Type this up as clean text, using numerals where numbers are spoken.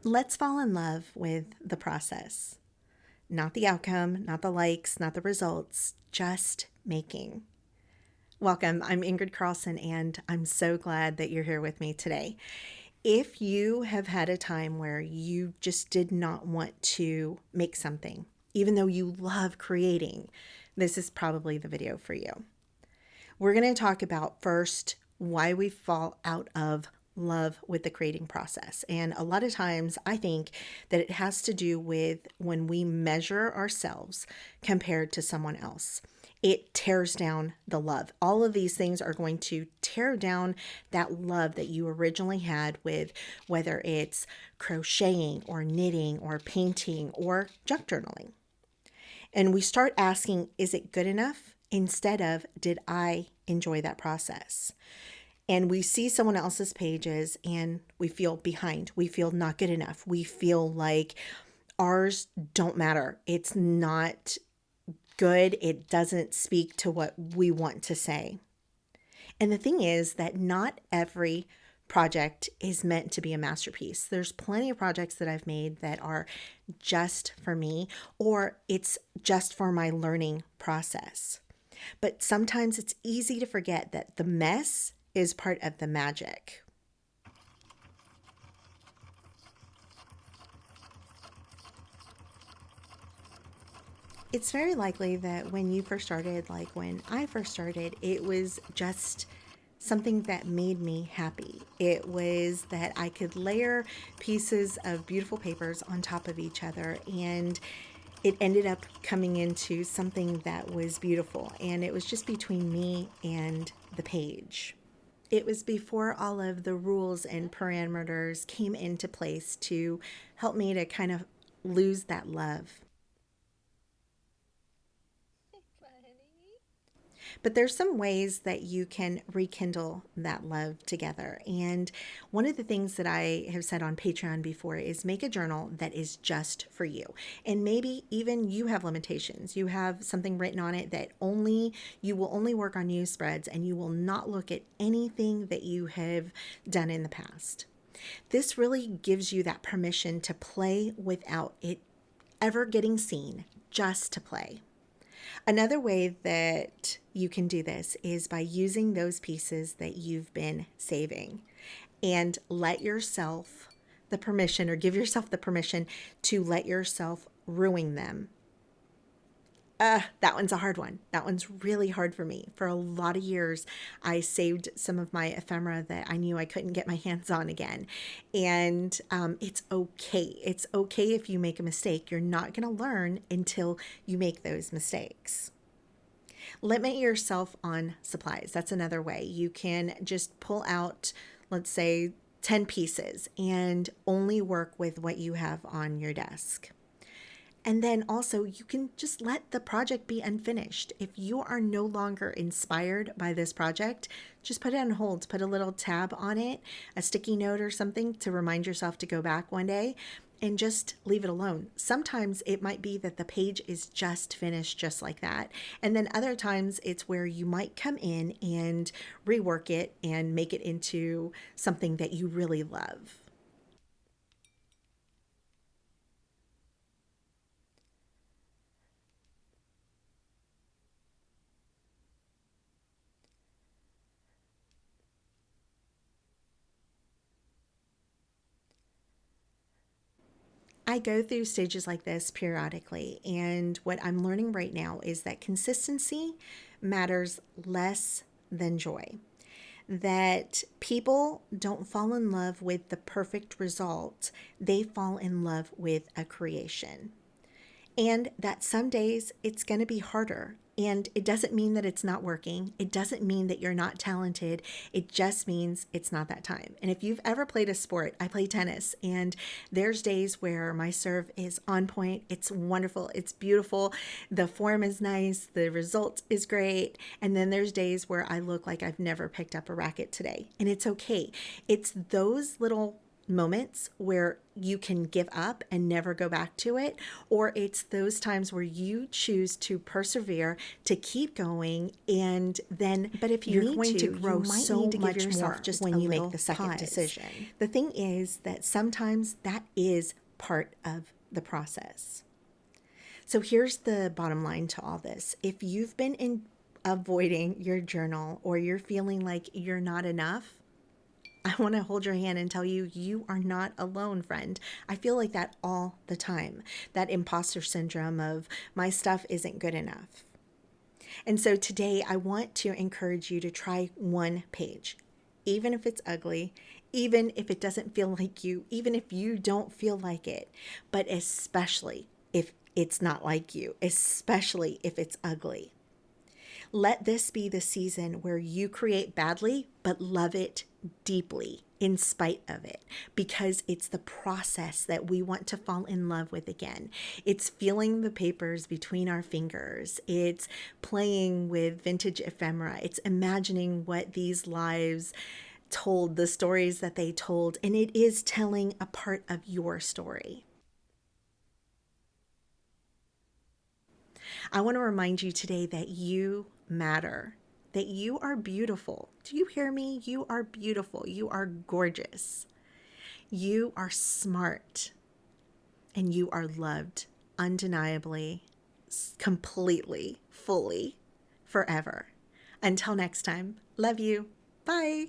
Let's fall in love with the process, not the outcome, not the likes, not the results, just making. Welcome. I'm Ingrid Carlsen, and I'm so glad that you're here with me today. If you have had a time where you just did not want to make something, even though you love creating, this is probably the video for you. We're going to talk about first why we fall out of love with the creating process. And a lot of times I think that it has to do with when we measure ourselves compared to someone else. It tears down the love. All of these things are going to tear down that love that you originally had with whether it's crocheting or knitting or painting or junk journaling. And we start asking, is it good enough? Instead of, did I enjoy that process? And we see someone else's pages and we feel behind. We feel not good enough. We feel like ours don't matter. It's not good. It doesn't speak to what we want to say. And the thing is that not every project is meant to be a masterpiece. There's plenty of projects that I've made that are just for me, or it's just for my learning process. But sometimes it's easy to forget that the mess is part of the magic. It's very likely that when you first started, like when I first started, it was just something that made me happy. It was that I could layer pieces of beautiful papers on top of each other, and it ended up coming into something that was beautiful, and it was just between me and the page. It was before all of the rules and parameters came into place to help me to kind of lose that love. But there's some ways that you can rekindle that love together. And one of the things that I have said on Patreon before is make a journal that is just for you. And maybe even you have limitations. You have something written on it that only you will only work on new spreads and you will not look at anything that you have done in the past. This really gives you that permission to play without it ever getting seen, just to play. Another way that you can do this is by using those pieces that you've been saving and let yourself the permission, or give yourself the permission to let yourself ruin them. That one's a hard one. That one's really hard for me. For a lot of years, I saved some of my ephemera that I knew I couldn't get my hands on again. And it's okay. It's okay if you make a mistake. You're not going to learn until you make those mistakes. Limit yourself on supplies. That's another way. You can just pull out, let's say, 10 pieces and only work with what you have on your desk. And then also, you can just let the project be unfinished. If you are no longer inspired by this project, just put it on hold, put a little tab on it, a sticky note or something to remind yourself to go back one day, and just leave it alone. Sometimes it might be that the page is just finished just like that. And then other times it's where you might come in and rework it and make it into something that you really love. I go through stages like this periodically, and what I'm learning right now is that consistency matters less than joy. That people don't fall in love with the perfect result, they fall in love with a creation. And that some days it's going to be harder. And it doesn't mean that it's not working. It doesn't mean that you're not talented. It just means it's not that time. And if you've ever played a sport, I play tennis, and there's days where my serve is on point. It's wonderful. It's beautiful. The form is nice. The result is great. And then there's days where I look like I've never picked up a racket today. And it's okay. It's those little moments where you can give up and never go back to it, or it's those times where you choose to persevere, to keep going, and then but if you're going to grow, you might need to give yourself just when you make the second decision. The thing is that sometimes that is part of the process. So here's the bottom line to all this. If you've been avoiding your journal, or you're feeling like you're not enough, I want to hold your hand and tell you, you are not alone, friend. I feel like that all the time, that imposter syndrome of my stuff isn't good enough. And so today I want to encourage you to try one page, even if it's ugly, even if it doesn't feel like you, even if you don't feel like it, but especially if it's not like you, especially if it's ugly. Let this be the season where you create badly, but love it deeply in spite of it, because it's the process that we want to fall in love with again. It's feeling the papers between our fingers. It's playing with vintage ephemera. It's imagining what these lives told, the stories that they told, and it is telling a part of your story. I want to remind you today that you matter, that you are beautiful. Do you hear me? You are beautiful. You are gorgeous. You are smart, and you are loved undeniably, completely, fully, forever. Until next time, love you. Bye.